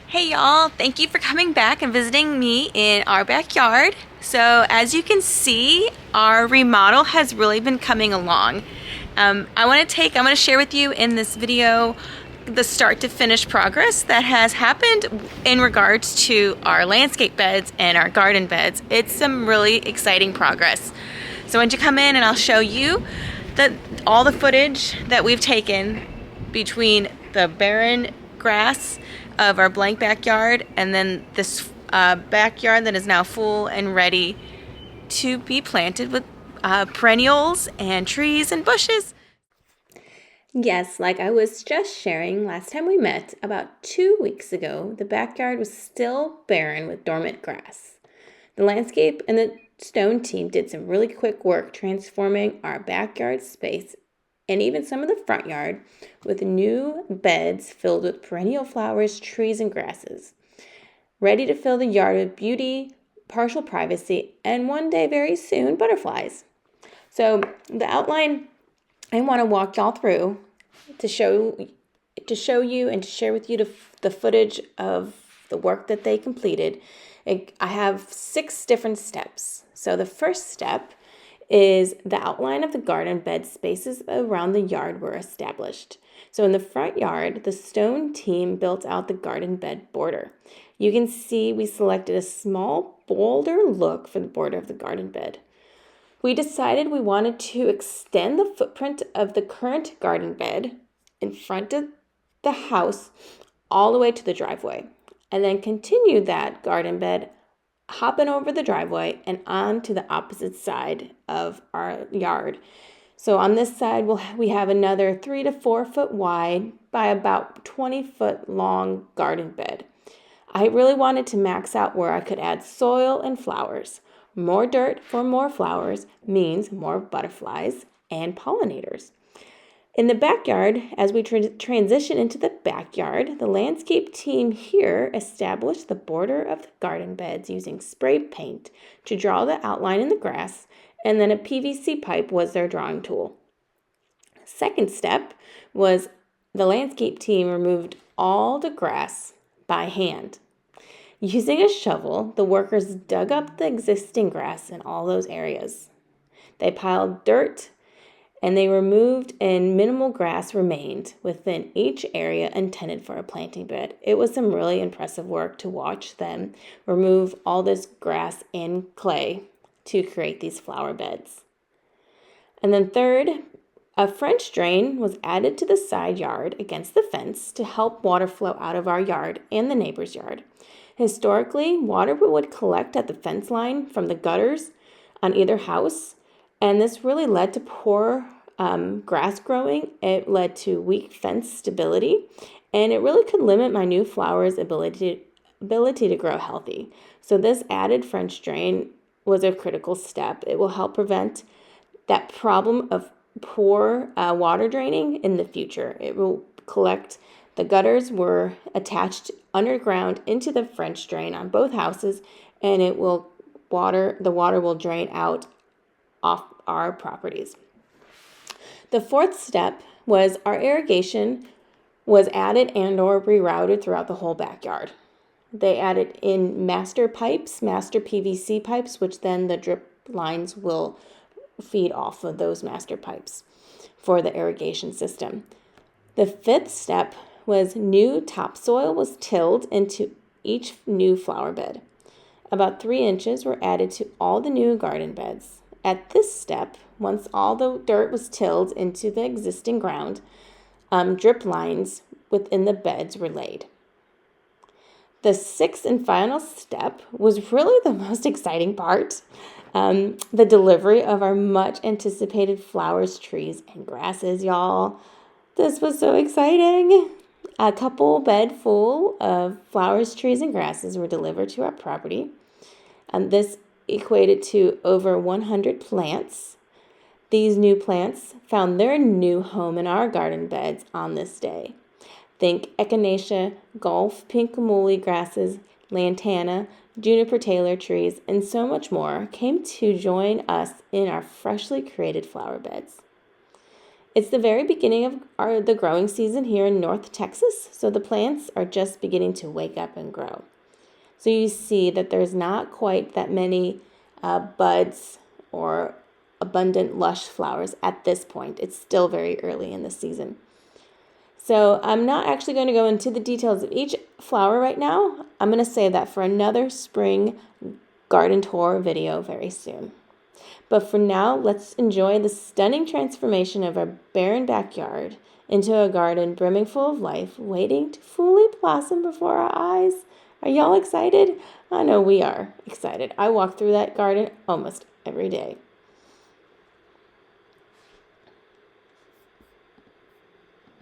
Hey y'all, thank you for coming back and visiting me in our backyard. So as you can see, our remodel has really been coming along. I'm going to share with you in this video the start to finish progress that has happened in regards to our landscape beds and our garden beds. It's some really exciting progress. So why don't you come in and I'll show you all the footage that we've taken between the barren grass of our blank backyard and then this backyard that is now full and ready to be planted with perennials and trees and bushes. Yes, like I was just sharing last time we met about 2 weeks ago, the backyard was still barren with dormant grass. The landscape and the stone team did some really quick work transforming our backyard space and even some of the front yard with new beds filled with perennial flowers, trees, and grasses, ready to fill the yard with beauty, partial privacy, and one day very soon, butterflies. So the outline I want to walk y'all through to show you and to share with you the footage of the work that they completed. I have 6 different steps. So the first step is the outline of the garden bed spaces around the yard were established. So in the front yard, the stone team built out the garden bed border. You can see we selected a small, bolder look for the border of the garden bed. We decided we wanted to extend the footprint of the current garden bed in front of the house all the way to the driveway, and then continue that garden bed hopping over the driveway and on to the opposite side of our yard. So on this side, we have another 3 to 4 foot wide by about 20 foot long garden bed. I really wanted to max out where I could add soil and flowers. More dirt for more flowers means more butterflies and pollinators. In the backyard, as we transition into the backyard, the landscape team here established the border of the garden beds using spray paint to draw the outline in the grass, and then a PVC pipe was their drawing tool. Second step was the landscape team removed all the grass by hand. Using a shovel, the workers dug up the existing grass in all those areas. They piled dirt and they removed and minimal grass remained within each area intended for a planting bed. It was some really impressive work to watch them remove all this grass and clay to create these flower beds. And then third, a French drain was added to the side yard against the fence to help water flow out of our yard and the neighbor's yard. Historically, water would collect at the fence line from the gutters on either house, and this really led to poor grass growing. It led to weak fence stability, and it really could limit my new flowers' ability to grow healthy. So this added French drain was a critical step. It will help prevent that problem of poor water draining in the future. It will collect. The gutters were attached underground into the French drain on both houses, and the water will drain out off our properties. The fourth step was our irrigation was added and or rerouted throughout the whole backyard. They added in master PVC pipes, which then the drip lines will feed off of those master pipes for the irrigation system. The fifth step was new topsoil was tilled into each new flower bed. About 3 inches were added to all the new garden beds. At this step, once all the dirt was tilled into the existing ground, drip lines within the beds were laid. The sixth and final step was really the most exciting part, the delivery of our much anticipated flowers, trees, and grasses, y'all. This was so exciting. A couple bed full of flowers, trees, and grasses were delivered to our property. This equated to over 100 plants. These new plants found their new home in our garden beds on this day. Think Echinacea, Gulf, Pink Muhly grasses, Lantana, Juniper Taylor trees, and so much more came to join us in our freshly created flower beds. It's the very beginning of the growing season here in North Texas, so the plants are just beginning to wake up and grow. So you see that there's not quite that many buds or abundant lush flowers at this point. It's still very early in the season. So I'm not actually going to go into the details of each flower right now. I'm going to save that for another spring garden tour video very soon. But for now, let's enjoy the stunning transformation of our barren backyard into a garden brimming full of life, waiting to fully blossom before our eyes. Are y'all excited? I know we are excited. I walk through that garden almost every day.